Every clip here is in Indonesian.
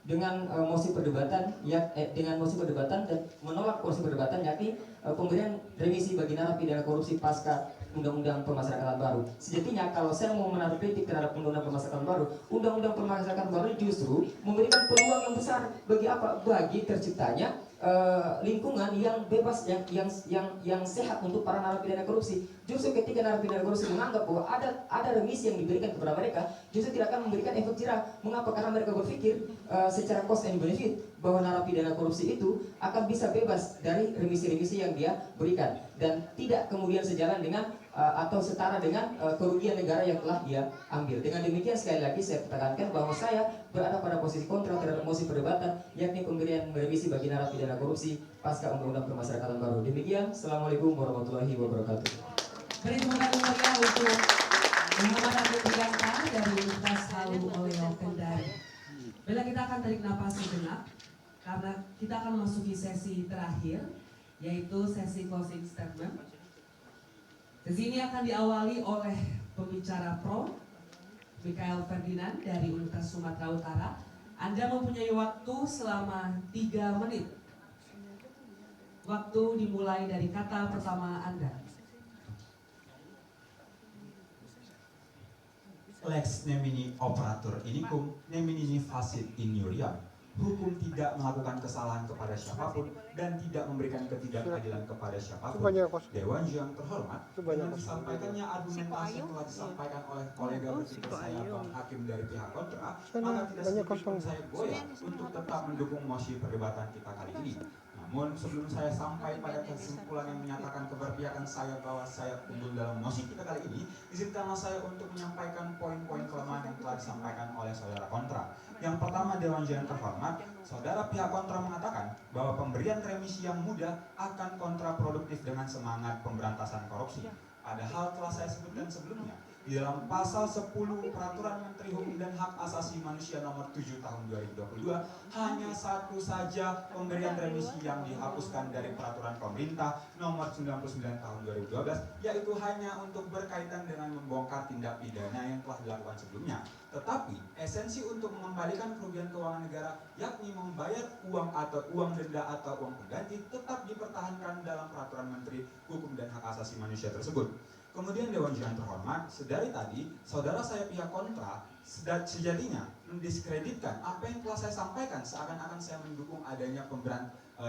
dengan mosi perdebatan dengan mosi perdebatan dan menolak mosi perdebatan, yakni pemberian remisi bagi narapidana korupsi pasca Undang-Undang Pemasyarakatan Baru. Sejatinya kalau saya mau menaruh kritik terhadap Undang-Undang Pemasyarakatan Baru, Undang-Undang Pemasyarakatan Baru justru memberikan peluang yang besar bagi apa? Bagi terciptanya lingkungan yang bebas, yang sehat untuk para narapidana korupsi. Justru ketika narapidana korupsi menganggap bahwa ada remisi yang diberikan kepada mereka, justru tidak akan memberikan efek jerah. Mengapa? Karena mereka berpikir secara cost and benefit bahwa narapidana korupsi itu akan bisa bebas dari remisi-remisi yang dia berikan dan tidak kemudian sejalan dengan atau setara dengan kerugian negara yang telah dia ambil. Dengan demikian sekali lagi saya tekankan bahwa saya berada pada posisi kontra terhadap mosi perdebatan, yakni pemberian remisi bagi narapidana korupsi pasca Undang-Undang Pemasyarakatan Baru. Demikian, Assalamualaikum warahmatullahi wabarakatuh. Beri tepuk tangan meriah untuk Muhammad Abdul Priyanka dari Universitas Halu Oleo Kendari. Bila kita akan tarik napas sejenak karena kita akan memasuki sesi terakhir, yaitu sesi closing statement. Sesi ini akan diawali oleh pembicara pro Mikael Ferdinand dari Universitas Sumatera Utara. Anda mempunyai waktu selama 3 menit. Waktu dimulai dari kata pertama Anda. Lex nemini operator inikum nemini facit in iuria. Hukum tidak melakukan kesalahan kepada siapapun dan tidak memberikan ketidakadilan kepada siapapun. Dewan yang terhormat, dengan disampaikannya argumentasi yang telah disampaikan oleh kolega berpikir saya Bang Hakim dari pihak kontra, maka tidak sedikit pun saya goyah untuk tetap mendukung mosi perdebatan kita kali ini. Namun sebelum saya sampai pada kesimpulan yang menyatakan keberpihakan saya bahwa saya unggul dalam mosi kita kali ini, izinkanlah saya untuk menyampaikan poin-poin kelemahan yang telah disampaikan oleh saudara kontra. Yang pertama, Dewan yang terhormat, saudara pihak kontra mengatakan bahwa pemberian remisi yang mudah akan kontraproduktif dengan semangat pemberantasan korupsi. Padahal telah saya sebutkan sebelumnya, di dalam pasal 10 Peraturan Menteri Hukum dan Hak Asasi Manusia nomor 7 tahun 2022 hanya satu saja pemberian remisi yang dihapuskan dari peraturan pemerintah nomor 99 tahun 2012, yaitu hanya untuk berkaitan dengan membongkar tindak pidana yang telah dilakukan sebelumnya. Tetapi esensi untuk mengembalikan kerugian keuangan negara, yakni membayar uang atau uang denda atau uang pengganti, tetap dipertahankan dalam peraturan Menteri Hukum dan Hak Asasi Manusia tersebut. Kemudian Dewan yang terhormat, sedari tadi saudara saya pihak kontra sejatinya mendiskreditkan apa yang telah saya sampaikan, seakan-akan saya mendukung adanya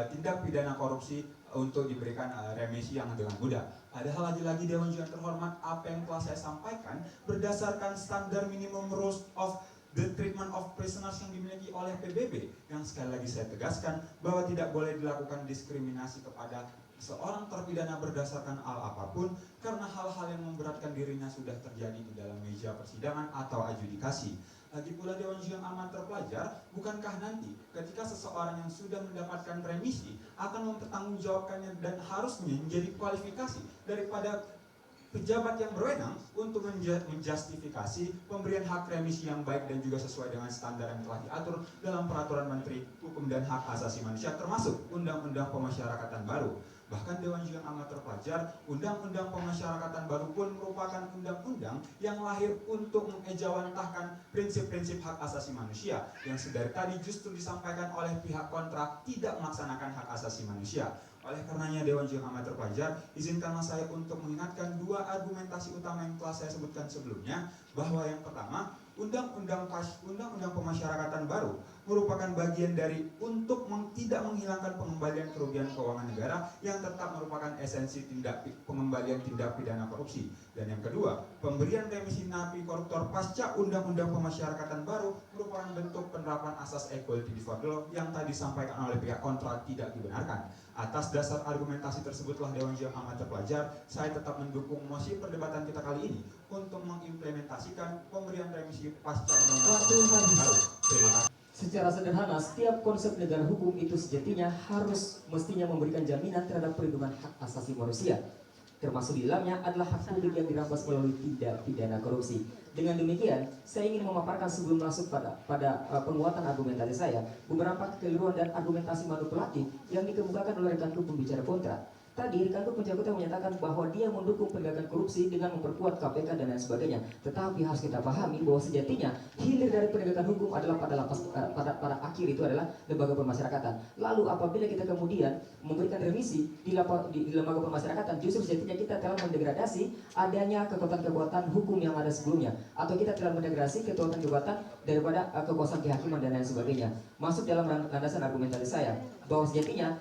tindak pidana korupsi untuk diberikan remisi yang dengan mudah. Padahal lagi-lagi Dewan yang terhormat, apa yang telah saya sampaikan berdasarkan standar minimum rules of the treatment of prisoners yang dimiliki oleh PBB, yang sekali lagi saya tegaskan bahwa tidak boleh dilakukan diskriminasi kepada seorang terpidana berdasarkan hal apapun, karena hal-hal yang memberatkan dirinya sudah terjadi di dalam meja persidangan atau adjudikasi. Lagi pula Dewan yang amat terpelajar, bukankah nanti ketika seseorang yang sudah mendapatkan remisi akan mempertanggungjawabkannya dan harusnya menjadi kualifikasi daripada pejabat yang berwenang untuk menjustifikasi pemberian hak remisi yang baik dan juga sesuai dengan standar yang telah diatur dalam Peraturan Menteri Hukum dan Hak Asasi Manusia, termasuk Undang-Undang Pemasyarakatan Baru. Bahkan Dewan yang amat terpelajar, Undang-Undang Pemasyarakatan Baru pun merupakan undang-undang yang lahir untuk mengejawantahkan prinsip-prinsip hak asasi manusia yang sedari tadi justru disampaikan oleh pihak kontra tidak melaksanakan hak asasi manusia. Oleh karenanya Dewan yang amat terpelajar, izinkanlah saya untuk mengingatkan dua argumentasi utama yang telah saya sebutkan sebelumnya, bahwa yang pertama, Undang-Undang Pemasyarakatan Baru merupakan bagian dari untuk tidak menghilangkan pengembalian kerugian keuangan negara yang tetap merupakan esensi pengembalian tindak pidana korupsi. Dan yang kedua, pemberian remisi napi koruptor pasca Undang-Undang Pemasyarakatan Baru merupakan bentuk penerapan asas equality before the law yang tadi disampaikan oleh pihak kontra tidak dibenarkan. Atas dasar argumentasi tersebutlah Dewan yang amat terpelajar, saya tetap mendukung mosi perdebatan kita kali ini untuk mengimplementasikan pemberian remisi pasca Undang-Undang Pemasyarakatan Baru. Terima kasih. Secara sederhana, setiap konsep negara hukum itu sejatinya mestinya memberikan jaminan terhadap perlindungan hak asasi manusia. Termasuk di dalamnya adalah hak publik yang dirampas melalui tindak pidana korupsi. Dengan demikian, saya ingin memaparkan sebelum masuk pada penguatan argumentasi saya, beberapa kekeliruan dan argumentasi manipulatif yang dikemukakan oleh rekanku pembicara kontra. Tadi rekanku penjaga menyatakan bahwa dia mendukung penegakan korupsi dengan memperkuat KPK dan lain sebagainya. Tetapi harus kita pahami bahwa sejatinya hilir dari penegakan hukum adalah pada akhir itu adalah lembaga pemasyarakatan. Lalu apabila kita kemudian memberikan remisi di lembaga pemasyarakatan, justru sejatinya kita telah mendegradasi adanya kekuatan-kekuatan hukum yang ada sebelumnya, atau kita telah mendegradasi kekuatan-kekuatan daripada kekuasaan kehakiman dan lain sebagainya. Masuk dalam landasan argumentasi saya bahwa sejatinya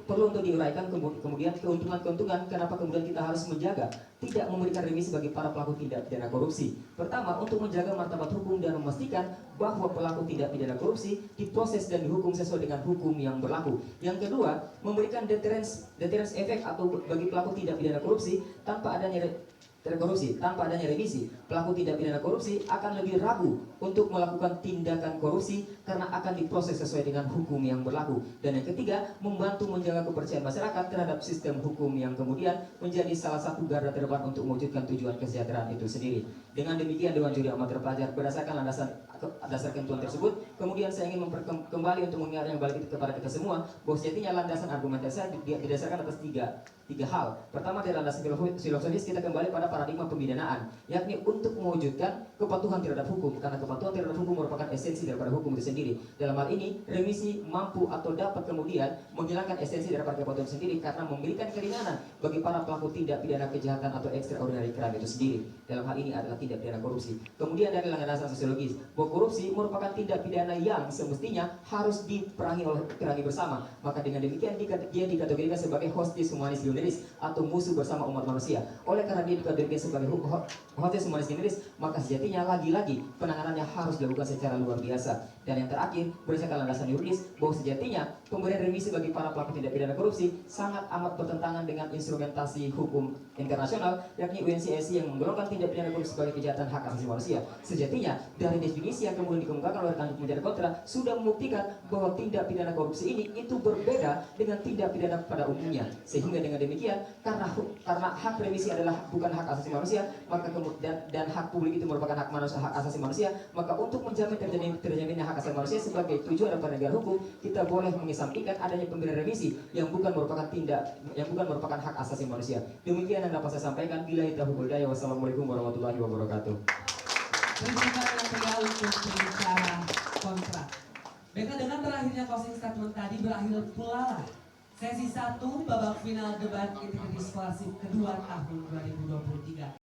perlu untuk diuraikan kemudian keuntungan kenapa kemudian kita harus menjaga tidak memberikan remisi bagi para pelaku tindak pidana korupsi. Pertama, untuk menjaga martabat hukum dan memastikan bahwa pelaku tindak pidana korupsi diproses dan dihukum sesuai dengan hukum yang berlaku. Yang kedua, memberikan deterrence efek atau bagi pelaku tindak pidana korupsi tanpa adanya remisi, pelaku tindak pidana korupsi akan lebih ragu untuk melakukan tindakan korupsi karena akan diproses sesuai dengan hukum yang berlaku. Dan yang ketiga, membantu menjaga kepercayaan masyarakat terhadap sistem hukum yang kemudian menjadi salah satu garda terdepan untuk mewujudkan tujuan kesejahteraan itu sendiri. Dengan demikian, Dewan Juri Amat Terpelajar berdasarkan dasar ketentuan tersebut, kemudian saya ingin kembali untuk mengingatkan balik kepada kita semua bahwa sejatinya landasan argumentasi saya didasarkan atas tiga hal. Pertama, dari landasan filosofis kita kembali pada paradigma pemidanaan, yakni untuk mewujudkan kepatuhan terhadap hukum, karena kepatuhan terhadap hukum merupakan esensi daripada hukum itu sendiri. Dalam hal ini, remisi mampu atau dapat kemudian menghilangkan esensi daripada kepatuhan sendiri karena memberikan keringanan bagi para pelaku tindak pidana kejahatan atau extraordinary crime itu sendiri. Dalam hal ini adalah tindak pidana korupsi. Kemudian dari landasan sosiologis, bahwa korupsi merupakan tindak pidana yang semestinya harus diperangi bersama. Maka dengan demikian dia dikategorikan sebagai hostis humanis generis atau musuh bersama umat manusia. Oleh karena dia dikategorikan sebagai hostis humanis generis, maka sejatinya lagi-lagi penanganannya harus dilakukan secara luar biasa. Dan yang terakhir, berdasarkan landasan yuridis, bahwa sejatinya pemberian remisi bagi para pelaku tindak pidana korupsi sangat amat bertentangan dengan instrumentasi hukum internasional, yakni UNCSC yang menggolongkan tindak pidana korupsi sebagai kejahatan hak asasi manusia. Sejatinya dari definisi yang kemudian dikemukakan oleh rekan penjara kontra sudah membuktikan bahwa tindak pidana korupsi ini itu berbeda dengan tindak pidana pada umumnya. Sehingga dengan demikian, karena hak remisi adalah bukan hak asasi manusia, maka dan hak publik itu merupakan hak asasi manusia, maka untuk menjamin terjaminnya hak asasi manusia sebagai tujuan daripada negara hukum, kita boleh mengesampingkan adanya pemberian remisi yang bukan merupakan hak asasi manusia. Demikian yang dapat saya sampaikan. Billahi taufiq wal hidayah. Wassalamualaikum warahmatullahi wabarakatuh. Terima kasih yang pria untuk berbicara kontra. Baiklah, dengan berakhirnya closing statement tadi berakhir pula sesi 1 babak final debat integritas klasik kedua tahun 2023.